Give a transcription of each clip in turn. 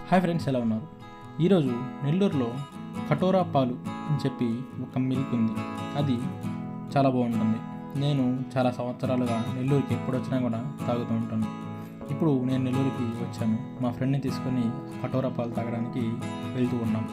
Hi friends, ఎలా ఉన్నారు? ఈరోజు నెల్లూరులో కటోరా పాలు అని చెప్పి ఒక మిల్క్ ఉంది. అది చాలా బాగుంటుంది. నేను చాలా సంవత్సరాలుగా నెల్లూరుకి ఎప్పుడు వచ్చినా కూడా తాగుతూ ఉంటాను. ఇప్పుడు నేను నెల్లూరుకి వచ్చాను. మా ఫ్రెండ్ని తీసుకొని కటోరా పాలు తాగడానికి వెళ్తూ ఉన్నాం.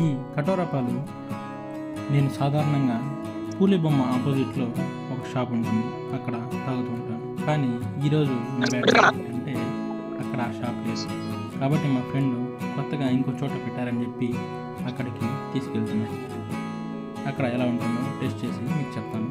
ఈ కటోరా పాలు నేను సాధారణంగా పూలి బొమ్మ ఆపోజిట్లో ఒక షాప్ ఉంటుంది, అక్కడ తాగుతూ ఉంటాను. కానీ ఈరోజు నా బ్యాడ్ ఏంటంటే అక్కడ ఆ షాప్ లేదు. కాబట్టి మా ఫ్రెండ్ కొత్తగా ఇంకో చోట పెట్టారని చెప్పి అక్కడికి తీసుకెళ్తున్నాను. అక్కడ ఎలా ఉంటుందో టేస్ట్ చేసి మీకు చెప్తాను.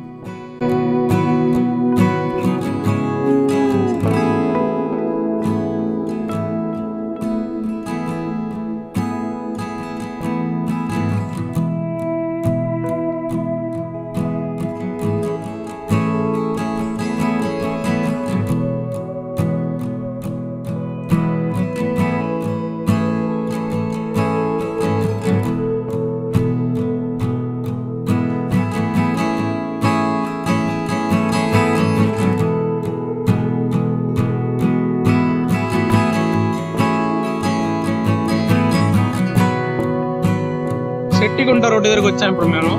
శెట్టిగుంట రోడ్డు దగ్గరకు వచ్చాం ఇప్పుడు మేము.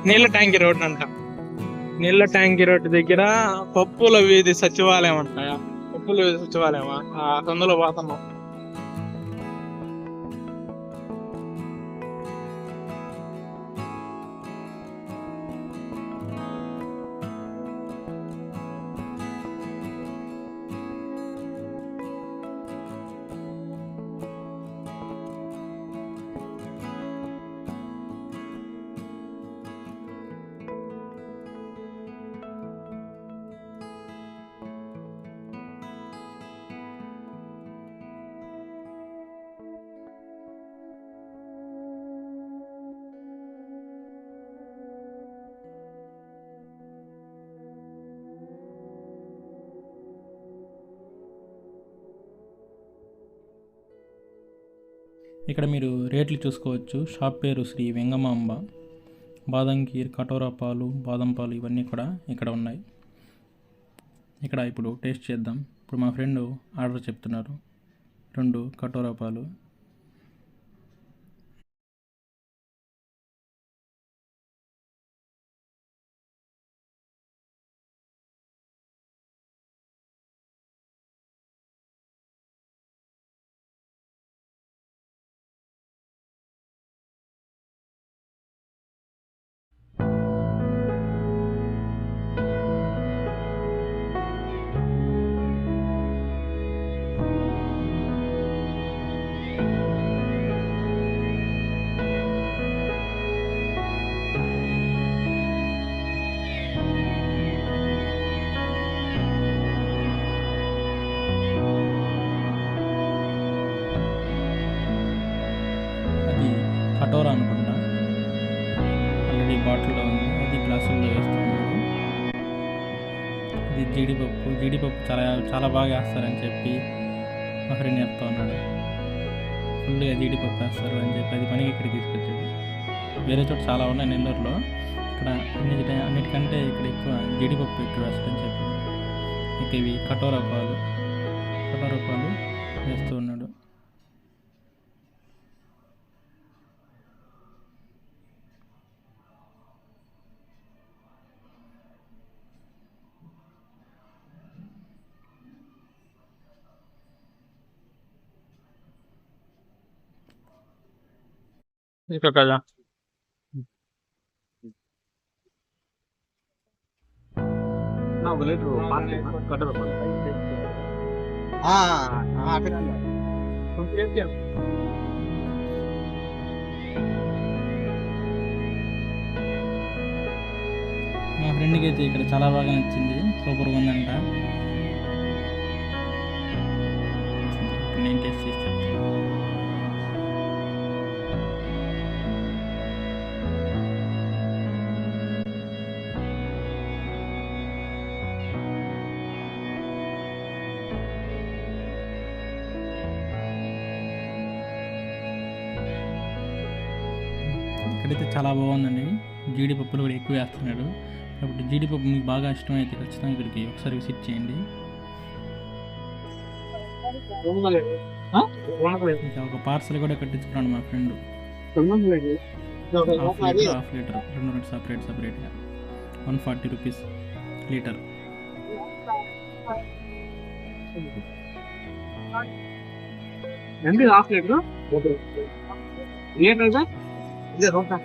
నీళ్ళ ట్యాంకీ రోడ్ అంట. నీళ్ళ ట్యాంకీ రోడ్డు దగ్గర పప్పుల వీధి సచివాలయం అంట. పప్పుల వీధి సచివాలయమా అందులో పోతున్నాం. ఇక్కడ మీరు రేట్లు చూసుకోవచ్చు. షాప్ పేరు శ్రీ వెంగమాంబ. బాదం కీర్, కటోరా పాలు, బాదం పాలు ఇవన్నీ కూడా ఇక్కడ ఉన్నాయి. ఇక్కడ ఇప్పుడు టేస్ట్ చేద్దాం. ఇప్పుడు మా ఫ్రెండ్ ఆర్డర్ చెప్తున్నారు. 2 కటోరా పాలు. కటోరా అనుకుంటా, ఆల్రెడీ బాటిల్లో ఉంది. అది గ్లాసుల్లో వేస్తున్నారు. ఇది జీడిపప్పు చాలా చాలా బాగా వేస్తారని చెప్పి మా ఫ్రెండ్ చెప్తా ఉన్నాడు. ఫుల్గా జీడిపప్పు వేస్తారు అని చెప్పి అది పనికి ఇక్కడికి తీసుకొచ్చేది. వేరే చోట చాలా ఉన్నాయి నెల్లూరులో, ఇక్కడ అన్నిటికంటే ఇక్కడ ఎక్కువ జీడిపప్పు ఎక్కువ వేస్తారని చెప్పి. ఇక ఇవి కటోరా పాలు వేస్తూ ఉన్నాడు. ఇంకా కదా మా ఫ్రెండ్కి అయితే ఇక్కడ చాలా బాగా నచ్చింది, సూపర్గా ఉందంట. నేను టేస్ట్ చేసి చెప్తాను. ఇక్కడైతే చాలా బాగుందండి. జీడిపప్పులు కూడా ఎక్కువ వేస్తున్నాడు. కాబట్టి జీడిపప్పు మీకు బాగా ఇష్టమైతే ఖచ్చితంగా ఇక్కడికి ఒకసారి విజిట్ చేయండి. ఇంకా ఒక పార్సల్ కూడా కట్టించుకున్నాడు మా ఫ్రెండ్. హాఫ్ లీటర్ 2 సపరేట్గా 140 రూపీస్ లీటర్. హాఫ్ లీటర్ ఇదే రోటా